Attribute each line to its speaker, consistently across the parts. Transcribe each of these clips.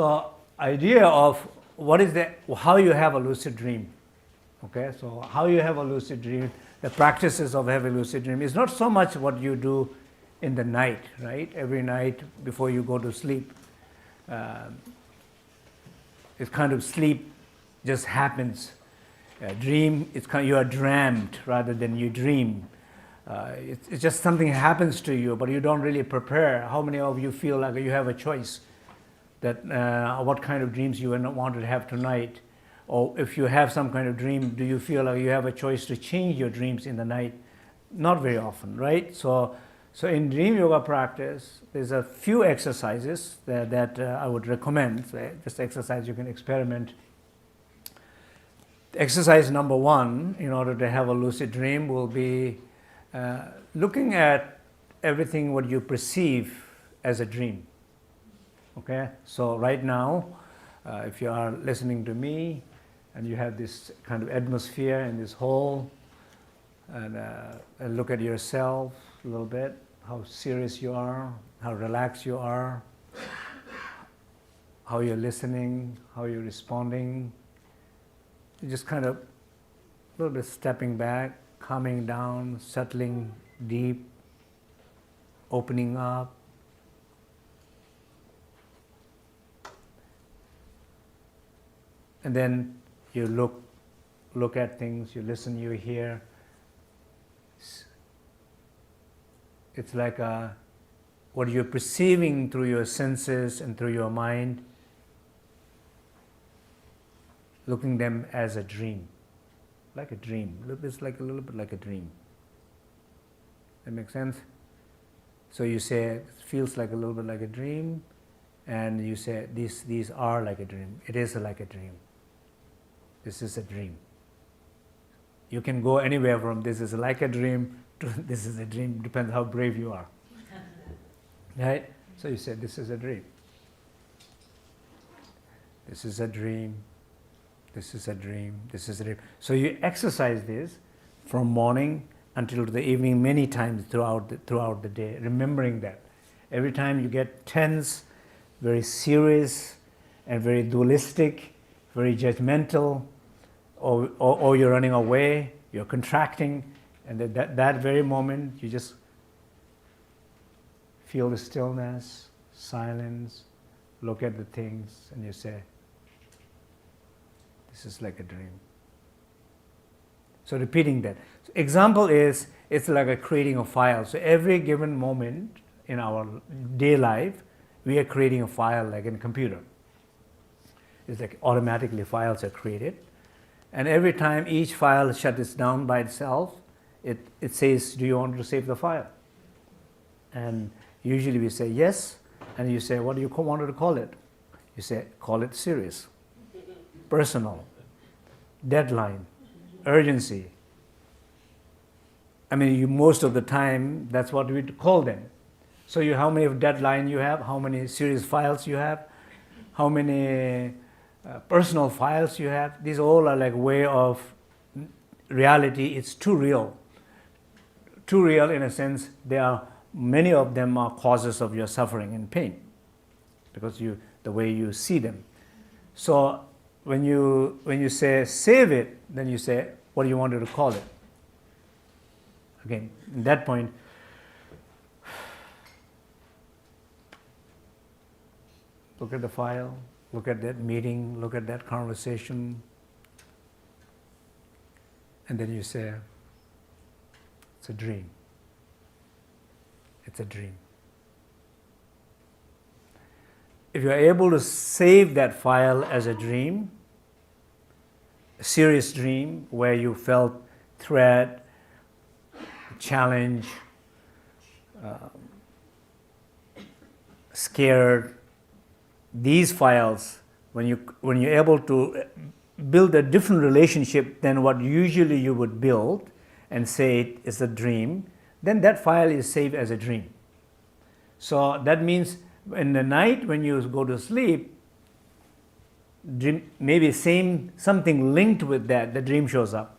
Speaker 1: So idea of how you have a lucid dream. Okay, so how you have a lucid dream, the practices of having a lucid dream is not so much what you do in the night, right? Every night before you go to sleep. It's kind of sleep just happens. Dream, you are dreamt rather than you dream. It's just something happens to you, but you don't really prepare. How many of you feel like you have a choice that what kind of dreams you want to have tonight? Or if you have some kind of dream, do you feel like you have a choice to change your dreams in the night? Not very often, right? So in dream yoga practice, there's a few exercises that I would recommend. So just exercise you can experiment. Exercise number one, in order to have a lucid dream, will be looking at everything what you perceive as a dream. Okay, so right now, if you are listening to me and you have this kind of atmosphere in this hall, and look at yourself a little bit, how serious you are, how relaxed you are, how you're listening, how you're responding. You're just kind of a little bit stepping back, calming down, settling deep, opening up. And then you look at things, you listen, you hear. It's like what you're perceiving through your senses and through your mind, looking them as a dream, like a dream. It's like a little bit like a dream. That makes sense? So you say it feels like a little bit like a dream, and you say these are like a dream. It is like a dream. This is a dream. You can go anywhere from this is like a dream to this is a dream, depends how brave you are. Right? So you say this is a dream. This is a dream. This is a dream. This is a dream. So you exercise this from morning until the evening many times throughout the day, remembering that. Every time you get tense, very serious, and very dualistic, very judgmental, or you're running away, you're contracting, and that very moment you just feel the stillness, silence, look at the things, and you say, this is like a dream. So repeating that. So example is, it's like a creating a file. So every given moment in our day life, we are creating a file like in a computer. It's like automatically files are created. And every time each file shuts down by itself, it says, do you want to save the file? And usually we say yes, and you say, what do you want to call it? You say, call it serious, personal, deadline, urgency. I mean, most of the time, that's what we call them. So how many deadline you have, how many serious files you have, how many personal files you have. These all are like way of reality. It's too real. Too real in a sense. Many of them are causes of your suffering and pain because the way you see them. So when you say save it, then you say what do you want to call it? Again, at that point, look at the file, look at that meeting, look at that conversation, and then you say, it's a dream. It's a dream. If you are able to save that file as a dream, a serious dream where you felt threat, challenge, scared, these files, when you're able to build a different relationship than what usually you would build and say it is a dream, then that file is saved as a dream. So that means in the night when you go to sleep, maybe something linked with that, the dream shows up.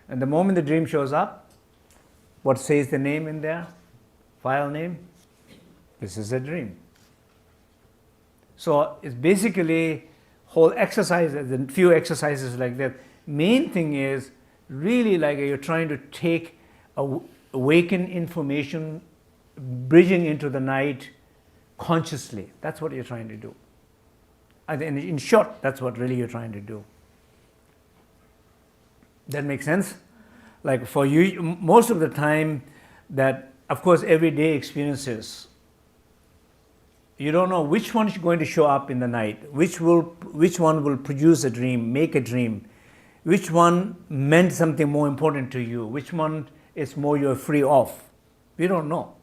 Speaker 1: And the moment the dream shows up, what says the name in there? File name? This is a dream. So it's basically whole exercises and few exercises like that. Main thing is really like you're trying to take awaken information, bridging into the night consciously. That's what you're trying to do. And in short, that's what really you're trying to do. That makes sense? Like for you, most of the time that, of course, everyday experiences, you don't know which one is going to show up in the night, which one will produce a dream, make a dream, which one meant something more important to you, which one is more you're free of. We don't know.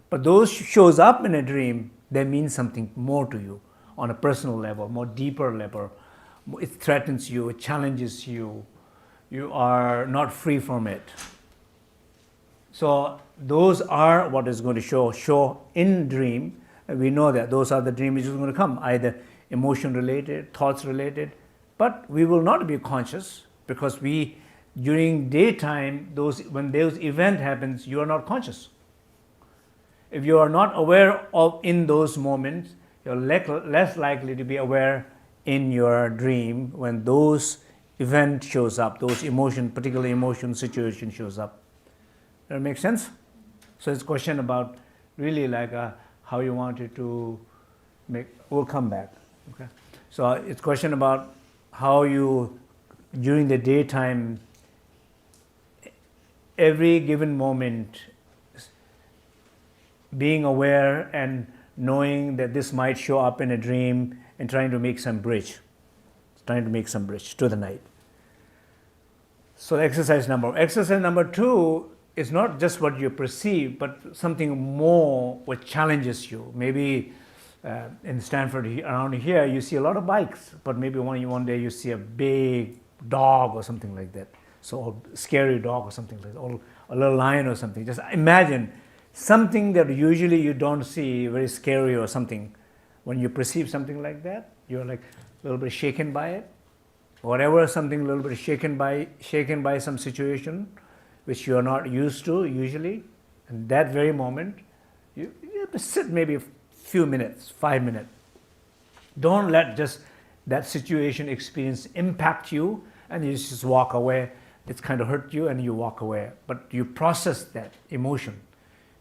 Speaker 1: But those shows up in a dream, they mean something more to you on a personal level, more deeper level. It threatens you, it challenges you. You are not free from it. So those are what is going to show in dream. We know that those are the dreams which is going to come, either emotion related, thoughts related, but we will not be conscious because during daytime, when those event happens, you are not conscious. If you are not aware of in those moments, you're less likely to be aware in your dream when those event shows up, those emotion, particular emotion situation shows up. Does that make sense? So it's a question about really like how you want it to make. We'll come back. Okay. So it's a question about how you, during the daytime, every given moment, being aware and knowing that this might show up in a dream and trying to make some bridge to the night. So exercise number 2 is not just what you perceive, but something more what challenges you. Maybe in Stanford, around here, you see a lot of bikes, but maybe one day you see a big dog or something like that. So a scary dog or something like that, or a little lion or something. Just imagine something that usually you don't see, very scary or something. When you perceive something like that, you're like a little bit shaken by it. Whatever, something a little bit shaken by some situation which you are not used to usually, and that very moment, you have to sit maybe a few minutes, 5 minutes. Don't let just that situation experience impact you and you just walk away. It's kind of hurt you and you walk away. But you process that emotion,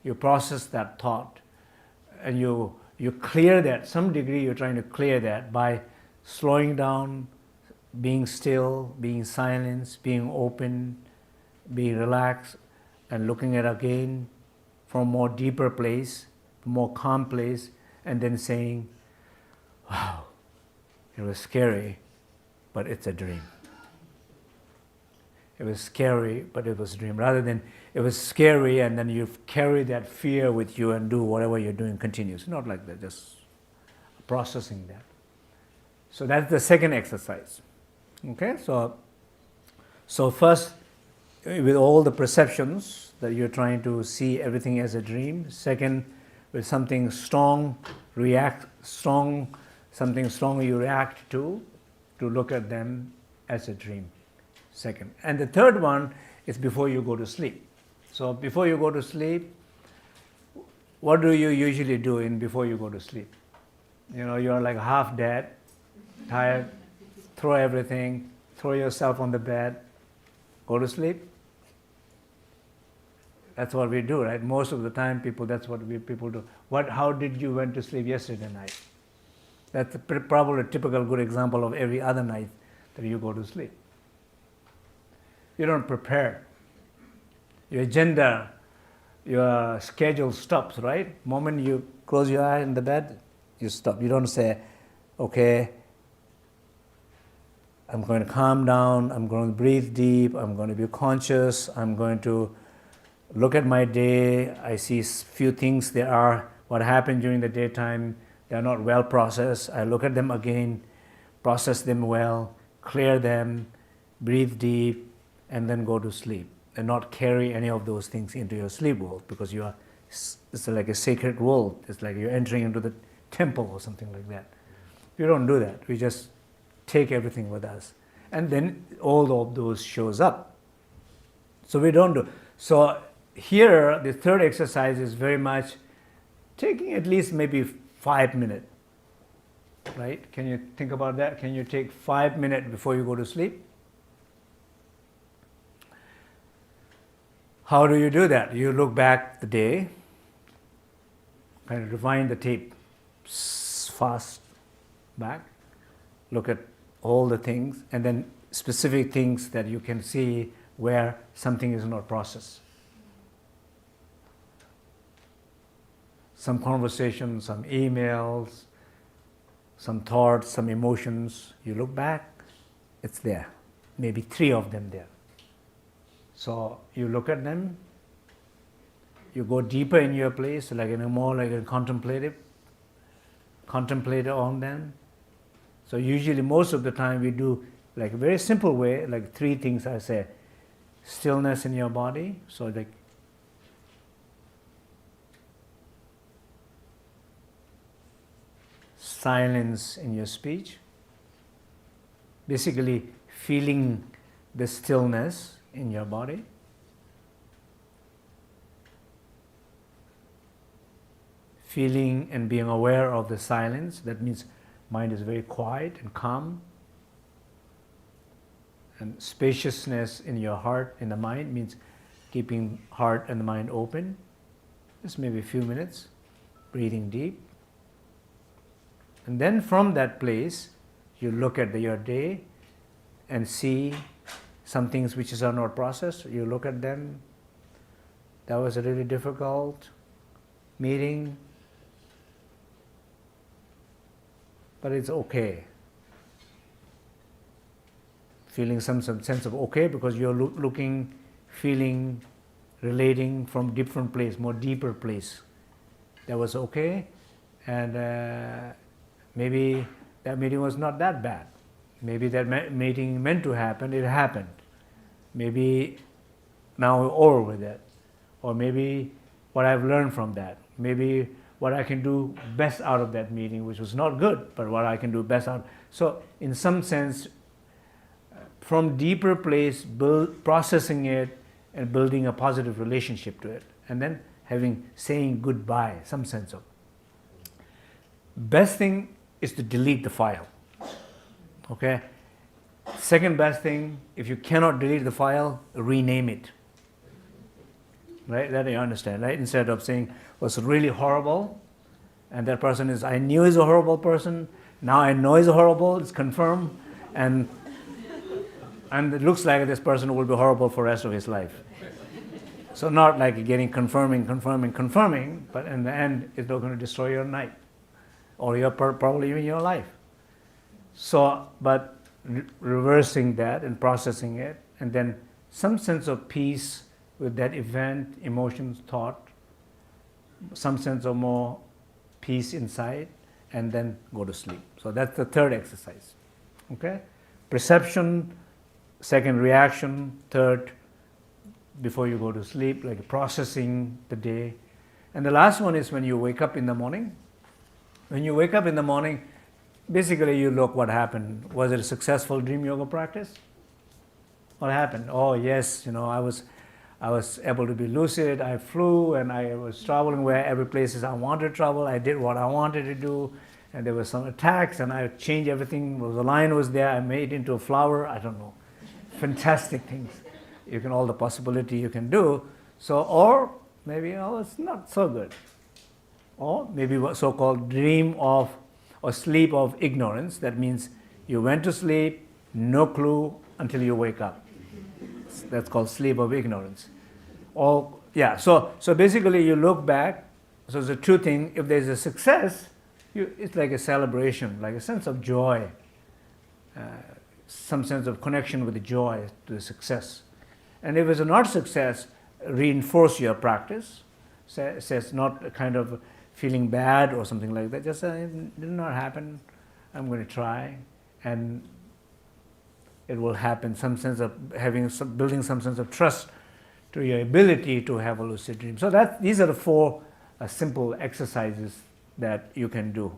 Speaker 1: you process that thought, and you clear that. Some degree you're trying to clear that by slowing down, being still, being silent, being open, being relaxed, and looking at again from a more deeper place, more calm place, and then saying, wow, it was scary, but it's a dream. It was scary, but it was a dream. Rather than it was scary and then you carry that fear with you and do whatever you're doing continues. Not like that, just processing that. So that's the second exercise. Okay, so first, with all the perceptions that you're trying to see everything as a dream. Second, with something strong, something strong you react to look at them as a dream. Second. And the third one is before you go to sleep. So before you go to sleep, what do you usually do before you go to sleep? You're like half dead, tired, throw everything, throw yourself on the bed, go to sleep. That's what we do, right? Most of the time, that's what people do. How did you went to sleep yesterday night? That's probably a typical good example of every other night that you go to sleep. You don't prepare. Your agenda, your schedule stops, right? Moment you close your eye in the bed, you stop. You don't say, okay, I'm going to calm down, I'm going to breathe deep, I'm going to be conscious, I'm going to look at my day, I see few things what happened during the daytime, they are not well processed, I look at them again, process them well, clear them, breathe deep, and then go to sleep. And not carry any of those things into your sleep world, because it's like a sacred world. It's like you're entering into the temple or something like that. We don't do that. We just take everything with us. And then all of those shows up. So we don't do. So here, the third exercise is very much taking at least maybe 5 minutes. right? Can you think about that? Can you take 5 minutes before you go to sleep? How do you do that? You look back the day, kind of rewind the tape fast back, look at all the things, and then specific things that you can see where something is not processed. Some conversations, some emails, some thoughts, some emotions. You look back, it's there. Maybe 3 of them there. So you look at them, you go deeper in your place, like in a more like a contemplator on them. So usually most of the time we do like a very simple way, like 3 things I say. Stillness in your body, so like silence in your speech, basically feeling the stillness in your body, feeling and being aware of the silence. That means mind is very quiet and calm. And spaciousness in your heart, in the mind, means keeping heart and the mind open. Just maybe a few minutes, breathing deep. And then from that place, you look at your day and see some things which are not processed. You look at them. That was a really difficult meeting, but it's okay. Feeling some sense of okay, because you're looking, feeling, relating from different place, more deeper place. That was okay, and maybe that meeting was not that bad. Maybe that meeting meant to happen, it happened. Maybe now we're over with it. Or maybe what I've learned from that. Maybe what I can do best out of that meeting, which was not good, but what I can do best out. So in some sense, from deeper place, processing it and building a positive relationship to it. And then saying goodbye, some sense of. Best thing is to delete the file. Okay? Second best thing, if you cannot delete the file, rename it. Right? That you understand, right? Instead of saying, was really horrible, and that person is, I knew he's a horrible person, now I know he's horrible, it's confirmed, and it looks like this person will be horrible for the rest of his life. So not like getting confirming, but in the end, it's not going to destroy your night, or your probably even your life. So, but reversing that and processing it, and then some sense of peace with that event, emotions, thought, some sense of more peace inside, and then go to sleep. So that's the third exercise. Okay? Perception, second reaction, third before you go to sleep, like processing the day. And the last one is when you wake up in the morning. When you wake up in the morning, basically you look what happened. Was it a successful dream yoga practice? What happened? Oh yes, I was able to be lucid, I flew, and I was traveling where every places I wanted to travel. I did what I wanted to do, and there were some attacks, and I changed everything. The lion was there, I made it into a flower, I don't know. Fantastic things. All the possibility you can do. So, or maybe, it's not so good. Or maybe what so-called dream of, or sleep of ignorance. That means you went to sleep, no clue until you wake up. That's called sleep of ignorance. So basically you look back. So there's 2 things. If there's a success, it's like a celebration, like a sense of joy, some sense of connection with the joy to the success. And if it's not success, reinforce your practice. Says not a kind of feeling bad or something like that. Just say, it did not happen. I'm going to try, and it will happen. Some sense of building some sense of trust to your ability to have a lucid dream. So these are the 4 simple exercises that you can do.